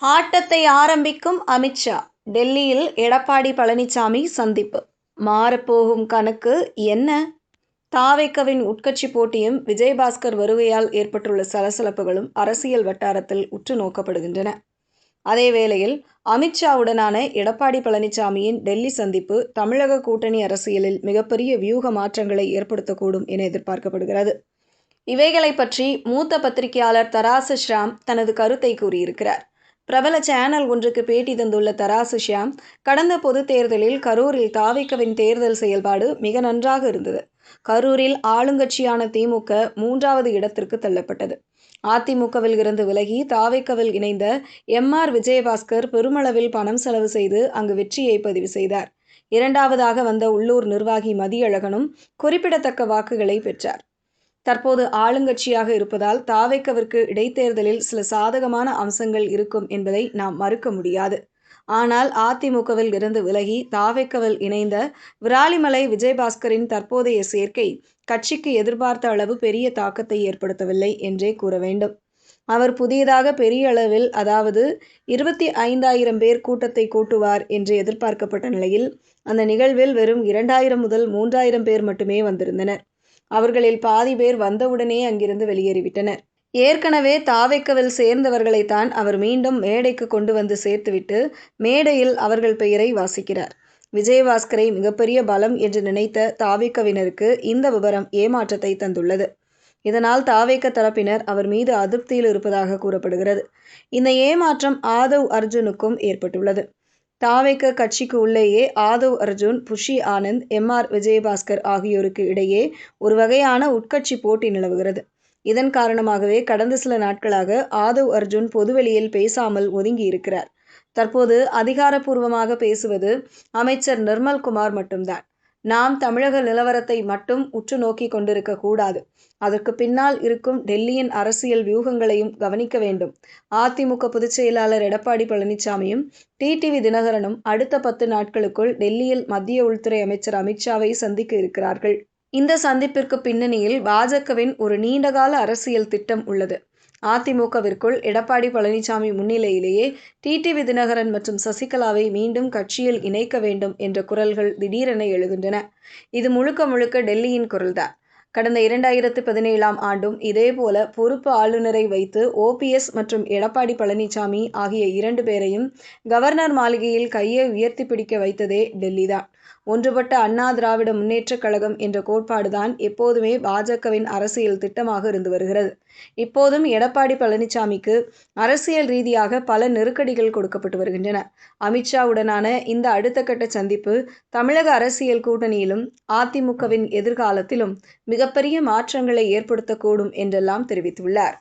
ஆட்டத்தை ஆரம்பிக்கும் அமித்ஷா. டெல்லியில் எடப்பாடி பழனிசாமி சந்திப்பு. மாறப்போகும் கணக்கு என்ன? தாவேகாவின் உட்கட்சி போட்டியும் விஜயபாஸ்கர் வருகையால் ஏற்பட்டுள்ள சலசலப்புகளும் அரசியல் வட்டாரத்தில் உற்று நோக்கப்படுகின்றன. அதேவேளையில் அமித்ஷாவுடனான எடப்பாடி பழனிசாமியின் டெல்லி சந்திப்பு தமிழக கூட்டணி அரசியலில் மிகப்பெரிய வியூக மாற்றங்களை ஏற்படுத்தக்கூடும் என எதிர்பார்க்கப்படுகிறது. இவைகளை பற்றி மூத்த பத்திரிகையாளர் தராசு ஷியாம் தனது கருத்தை கூறியிருக்கிறார். பிரபல சேனல் ஒன்றுக்கு பேட்டி தந்துள்ள தராசு ஷியாம், கடந்த பொதுத் தேர்தலில் கரூரில் தாவேகாவின் தேர்தல் செயல்பாடு மிக நன்றாக இருந்தது. கரூரில் ஆளுங்கட்சியான திமுக 3வது இடத்திற்கு தள்ளப்பட்டது. அதிமுகவில் இருந்து விலகி தாவேகாவில் இணைந்த எம்.ஆர். விஜயபாஸ்கர் பெருமளவில் பணம் செலவு செய்து அங்கு வெற்றியை பதிவு செய்தார். 2வதாக வந்த உள்ளூர் நிர்வாகி மதியழகனும் குறிப்பிடத்தக்க வாக்குகளை பெற்றார். தற்போது ஆளுங்கட்சியாக இருப்பதால் தாவேகாவிற்கு இடைத்தேர்தலில் சில சாதகமான அம்சங்கள் இருக்கும் என்பதை நாம் மறுக்க முடியாது. ஆனால் அதிமுகவில் இருந்து விலகி தாவேகாவில் இணைந்த விராலிமலை விஜயபாஸ்கரின் தற்போதைய சேர்க்கை கட்சிக்கு எதிர்பார்த்த அளவு பெரிய தாக்கத்தை ஏற்படுத்தவில்லை என்றே கூற வேண்டும். அவர் புதியதாக பெரிய அளவில், அதாவது 25,000 பேர் கூட்டத்தை கூட்டுவார் என்று எதிர்பார்க்கப்பட்ட நிலையில் அந்த நிகழ்வில் வெறும் 2,000 முதல் 3,000 பேர் மட்டுமே வந்திருந்தனர். அவர்களில் பாதி பேர் வந்தவுடனே அங்கிருந்து வெளியேறிவிட்டனர். ஏற்கனவே தாவேகாவில் சேர்ந்தவர்களைத்தான் அவர் மீண்டும் மேடைக்கு கொண்டு வந்து சேர்த்துவிட்டு மேடையில் அவர்கள் பெயரை வாசிக்கிறார். விஜயபாஸ்கரை மிகப்பெரிய பலம் என்று நினைத்த தாவேகாவினருக்கு இந்த விவரம் ஏமாற்றத்தை தந்துள்ளது. இதனால் தாவேகா தரப்பினர் அவர் மீது அதிருப்தியில் இருப்பதாக கூறப்படுகிறது. இந்த ஏமாற்றம் ஆதவ் அர்ஜுனுக்கும் ஏற்பட்டுள்ளது. தாவேகா கட்சிக்கு உள்ளேயே ஆதவ் அர்ஜுன், புஷி ஆனந்த், எம்.ஆர். விஜயபாஸ்கர் ஆகியோருக்கு இடையே ஒரு வகையான உட்கட்சி போட்டி நிலவுகிறது. இதன் காரணமாகவே கடந்த சில நாட்களாக ஆதவ் அர்ஜுன் பொதுவெளியில் பேசாமல் ஒதுங்கி இருக்கிறார். தற்போது அதிகாரப்பூர்வமாக பேசுவது அமைச்சர் நிர்மல்குமார் மட்டும்தான். நாம் தமிழக நிலவரத்தை மட்டும் உற்று நோக்கி கொண்டிருக்க கூடாது. அதற்கு பின்னால் இருக்கும் டெல்லியின் அரசியல் வியூகங்களையும் கவனிக்க வேண்டும். அதிமுக பொதுச் செயலாளர் எடப்பாடி பழனிசாமியும் டிடிவி தினகரனும் அடுத்த 10 நாட்களுக்குள் டெல்லியில் மத்திய உள்துறை அமைச்சர் அமித்ஷாவை சந்திக்க இருக்கிறார்கள். இந்த சந்திப்பிற்கு பின்னணியில் பாஜகவின் ஒரு நீண்டகால அரசியல் திட்டம் உள்ளது. அதிமுகவிற்குள் எடப்பாடி பழனிசாமி முன்னிலையிலேயே டிடிவி தினகரன் மற்றும் சசிகலாவை மீண்டும் கட்சியில் இணைக்க வேண்டும் என்ற குரல்கள் திடீரென எழுகின்றன. இது முழுக்க முழுக்க டெல்லியின் குரல்தான். கடந்த 2017ஆம் ஆண்டும் இதேபோல பொறுப்பு ஆளுநரை வைத்து OPS மற்றும் எடப்பாடி பழனிசாமி ஆகிய 2 பேரையும் கவர்னர் மாளிகையில் கையை உயர்த்தி பிடிக்க வைத்ததே டெல்லிதான். ஒன்றுபட்ட அண்ணா திராவிட முன்னேற்றக் கழகம் என்ற கோட்பாடுதான் எப்போதுமே பாஜகவின் அரசியல் திட்டமாக இருந்து வருகிறது. இப்போதும் எடப்பாடி பழனிசாமிக்கு அரசியல் ரீதியாக பல நெருக்கடிகள் கொடுக்கப்பட்டு வருகின்றன. அமித்ஷாவுடனான இந்த அடுத்த கட்ட சந்திப்பு தமிழக அரசியல் கூட்டணியிலும் அதிமுகவின் எதிர்காலத்திலும் மிகப்பெரிய மாற்றங்களை ஏற்படுத்தக்கூடும் என்றெல்லாம் தெரிவித்துள்ளார்.